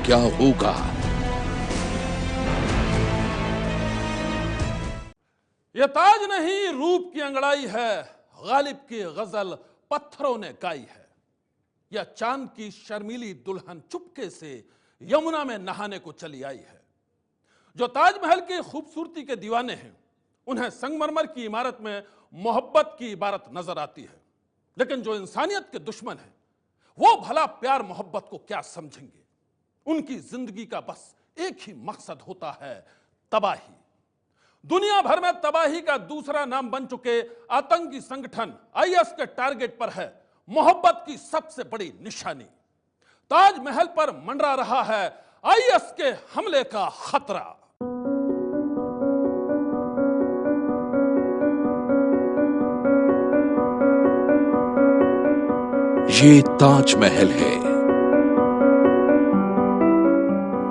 क्या होगा? यह ताज नहीं रूप की अंगड़ाई है, गालिब की गजल पत्थरों ने गाई है। यह चांद की शर्मीली दुल्हन चुपके से यमुना में नहाने को चली आई है। जो ताजमहल की खूबसूरती के दीवाने हैं, उन्हें संगमरमर की इमारत में मोहब्बत की इबारत नजर आती है, लेकिन जो इंसानियत के दुश्मन हैं, वो भला प्यार मोहब्बत को क्या समझेंगे? उनकी जिंदगी का बस एक ही मकसद होता है, तबाही। दुनिया भर में तबाही का दूसरा नाम बन चुके आतंकी संगठन आईएस के टारगेट पर है मोहब्बत की सबसे बड़ी निशानी। ताजमहल पर मंडरा रहा है आईएस के हमले का खतरा। ये ताजमहल है,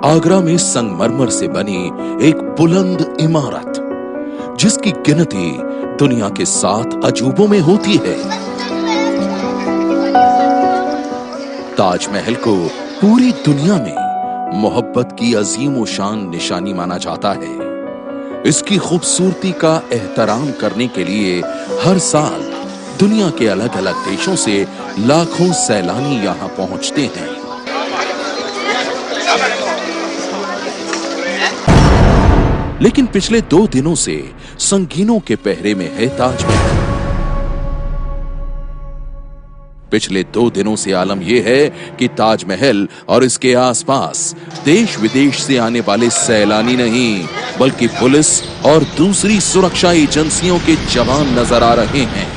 आगरा में संगमरमर से बनी एक बुलंद इमारत, जिसकी गिनती दुनिया के 7 अजूबों में होती है। ताजमहल को पूरी दुनिया में मोहब्बत की अजीम शान निशानी माना जाता है। इसकी खूबसूरती का एहतराम करने के लिए हर साल दुनिया के अलग अलग देशों से लाखों सैलानी यहां पहुंचते हैं। लेकिन पिछले 2 दिनों से संगीनों के पहरे में है ताजमहल। पिछले 2 दिनों से आलम यह है कि ताजमहल और इसके आसपास देश विदेश से आने वाले सैलानी नहीं, बल्कि पुलिस और दूसरी सुरक्षा एजेंसियों के जवान नजर आ रहे हैं।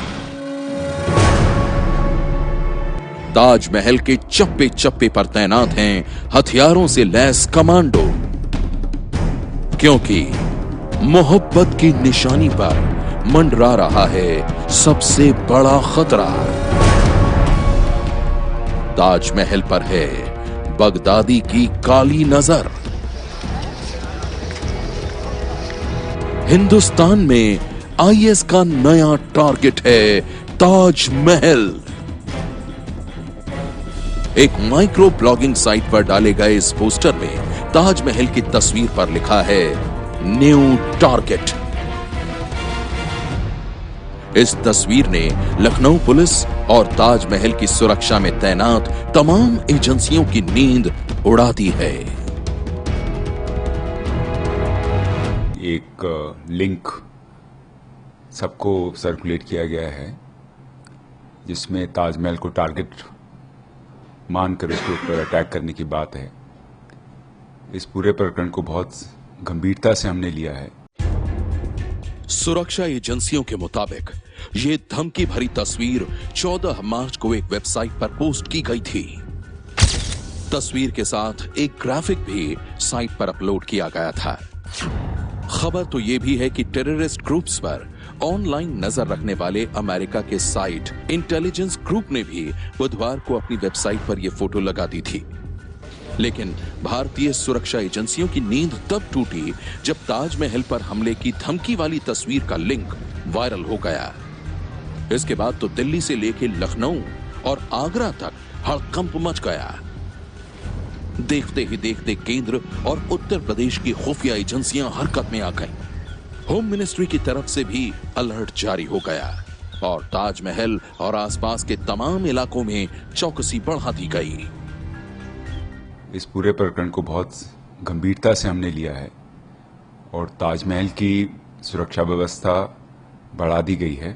ताजमहल के चप्पे चप्पे पर तैनात हैं हथियारों से लैस कमांडो, क्योंकि मोहब्बत की निशानी पर मंडरा रहा है सबसे बड़ा खतरा। ताजमहल पर है बगदादी की काली नजर। हिंदुस्तान में आईएस का नया टारगेट है ताजमहल। एक माइक्रो ब्लॉगिंग साइट पर डाले गए इस पोस्टर में ताजमहल की तस्वीर पर लिखा है न्यू टारगेट। इस तस्वीर ने लखनऊ पुलिस और ताजमहल की सुरक्षा में तैनात तमाम एजेंसियों की नींद उड़ा दी है। एक लिंक सबको सर्कुलेट किया गया है, जिसमें ताजमहल को टारगेट मानकर उसके ऊपर अटैक करने की बात है। इस पूरे प्रकरण को बहुत गंभीरता से हमने लिया है। सुरक्षा एजेंसियों के मुताबिक ये धमकी भरी तस्वीर 14 मार्च को एक वेबसाइट पर पोस्ट की गई थी। तस्वीर के साथ एक ग्राफिक भी साइट पर अपलोड किया गया था। खबर तो यह भी है कि टेररिस्ट ग्रुप्स पर ऑनलाइन नजर रखने वाले अमेरिका के साइट इंटेलिजेंस ग्रुप ने भी बुधवार को अपनी वेबसाइट पर यह फोटो लगा दी थी। लेकिन भारतीय सुरक्षा एजेंसियों की नींद तब टूटी जब ताजमहल पर हमले की धमकी वाली तस्वीर का लिंक वायरल हो गया। इसके बाद तो दिल्ली से लेकर लखनऊ और आगरा तक हड़कंप मच गया। देखते ही देखते केंद्र और उत्तर प्रदेश की खुफिया एजेंसियां हरकत में आ गईं। होम मिनिस्ट्री की तरफ से भी अलर्ट जारी हो गया और ताजमहल और आसपास के तमाम इलाकों में चौकसी बढ़ा दी गई। इस पूरे प्रकरण को बहुत गंभीरता से हमने लिया है और ताजमहल की सुरक्षा व्यवस्था बढ़ा दी गई है।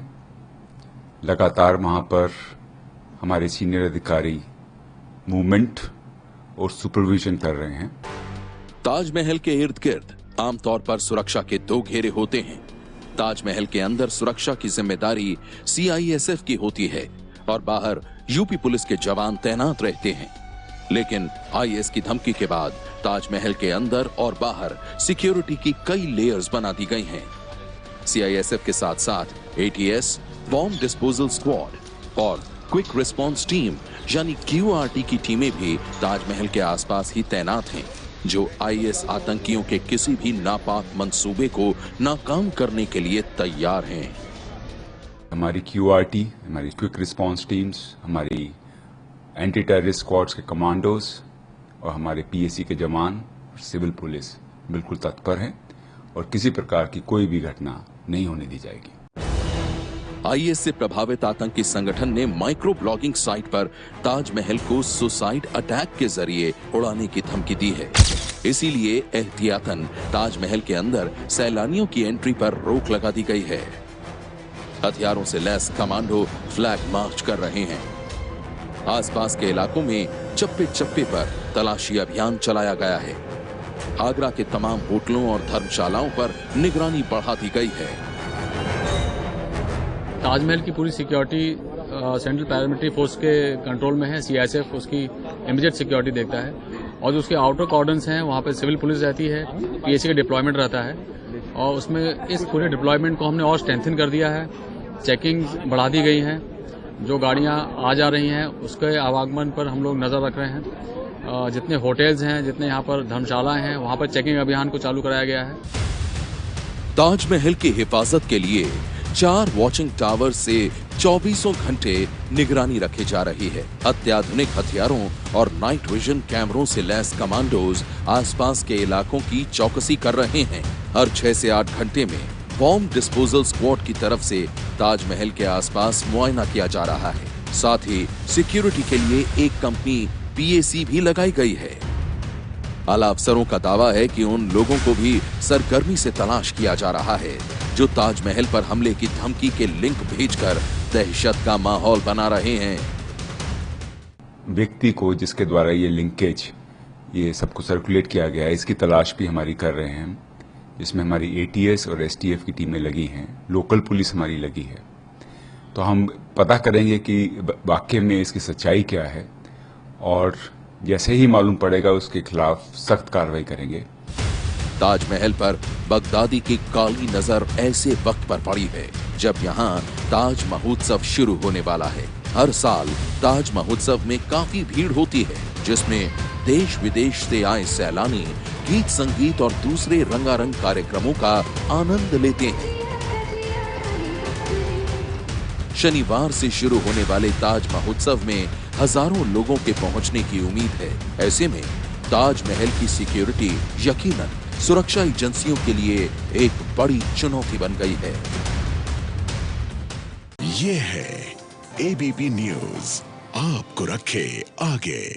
लगातार वहां पर हमारे सीनियर अधिकारी मूवमेंट और सुपरविजन कर रहे हैं। ताजमहल के इर्द गिर्द आमतौर पर सुरक्षा के 2 घेरे होते हैं। ताजमहल के अंदर सुरक्षा की जिम्मेदारी सीआईएसएफ की होती है और बाहर यूपी पुलिस के जवान तैनात रहते हैं। लेकिन आईएस की धमकी के बाद ताजमहल के अंदर और बाहर सिक्योरिटी की कई लेयर्स बना दी गई हैं। सीआईएसएफ के साथ साथ एटीएस, बॉम्ब डिस्पोजल स्क्वाड और क्विक रिस्पांस टीम यानी क्यूआरटी की टीमें भी ताजमहल के आसपास ही तैनात हैं, जो आईएस आतंकियों के किसी भी नापाक मंसूबे को नाकाम करने के लिए तैयार हैं। हमारी क्यूआरटी, हमारी क्विक रिस्पांस टीम्स, हमारी एंटी टेररिस्ट स्क्वाड्स के कमांडोज और हमारे पीएसी के जवान, सिविल पुलिस बिल्कुल तत्पर हैं और किसी प्रकार की कोई भी घटना नहीं होने दी जाएगी। आईएस से प्रभावित आतंकी संगठन ने माइक्रो ब्लॉगिंग साइट पर ताजमहल को सुसाइड अटैक के जरिए उड़ाने की धमकी दी है। इसीलिए एहतियातन ताजमहल के अंदर सैलानियों की एंट्री पर रोक लगा दी गई है। हथियारों से लैस कमांडो फ्लैग मार्च कर रहे हैं। आसपास के इलाकों में चप्पे चप्पे पर तलाशी अभियान चलाया गया है। आगरा के तमाम होटलों और धर्मशालाओं पर निगरानी बढ़ा दी गई है। ताजमहल की पूरी सिक्योरिटी सेंट्रल पैरामिलिट्री फोर्स के कंट्रोल में है। सीआईएसएफ उसकी इमीडिएट सिक्योरिटी देखता है और जो उसके आउटर कॉर्डन्स हैं वहाँ पर सिविल पुलिस रहती है, पीएसी का डिप्लॉयमेंट रहता है और उसमें इस पूरे डिप्लॉयमेंट को हमने और स्ट्रेंथन कर दिया है। चेकिंग बढ़ा दी गई है। जो गाड़ियाँ आ जा रही हैं उसके आवागमन पर हम लोग नज़र रख रहे हैं। जितने होटल्स हैं, जितने यहाँ पर धर्मशालाएं हैं, वहाँ पर चेकिंग अभियान को चालू कराया गया है। ताजमहल की हिफाजत के लिए 4 वॉचिंग टावर से 24 घंटे निगरानी रखी जा रही है। अत्याधुनिक हथियारों और नाइट विजन कैमरों से लैस कमांडोज आसपास के इलाकों की चौकसी कर रहे हैं। हर 6 से 8 घंटे में बॉम्ब डिस्पोजल स्क्वाड की तरफ से ताजमहल के आसपास मुआयना किया जा रहा है। साथ ही सिक्योरिटी के लिए एक कंपनी पीएसी भी लगाई गई है। आला अफसरों का दावा है कि उन लोगों को भी सरगर्मी से तलाश किया जा रहा है जो ताजमहल पर हमले की धमकी के लिंक भेजकर दहशत का माहौल बना रहे हैं। व्यक्ति को जिसके द्वारा ये लिंकेज, ये सबको सर्कुलेट किया गया है, इसकी तलाश भी हमारी कर रहे हैं। इसमें हमारी एटीएस और एसटीएफ की टीमें लगी हैं, लोकल पुलिस हमारी लगी है। तो हम पता करेंगे कि वाकई में इसकी सच्चाई क्या है और जैसे ही मालूम पड़ेगा उसके खिलाफ सख्त कार्रवाई करेंगे। ताजमहल पर बगदादी की काली नजर ऐसे वक्त पर पड़ी है जब यहाँ ताज महोत्सव शुरू होने वाला है। हर साल ताज महोत्सव में काफी भीड़ होती है जिसमें देश विदेश से आए सैलानी गीत संगीत और दूसरे रंगारंग कार्यक्रमों का आनंद लेते हैं। शनिवार से शुरू होने वाले ताज महोत्सव में हजारों लोगों के पहुंचने की उम्मीद है। ऐसे में ताजमहल की सिक्योरिटी यकीनन सुरक्षा एजेंसियों के लिए एक बड़ी चुनौती बन गई है। ये है एबीपी न्यूज, आपको रखे आगे।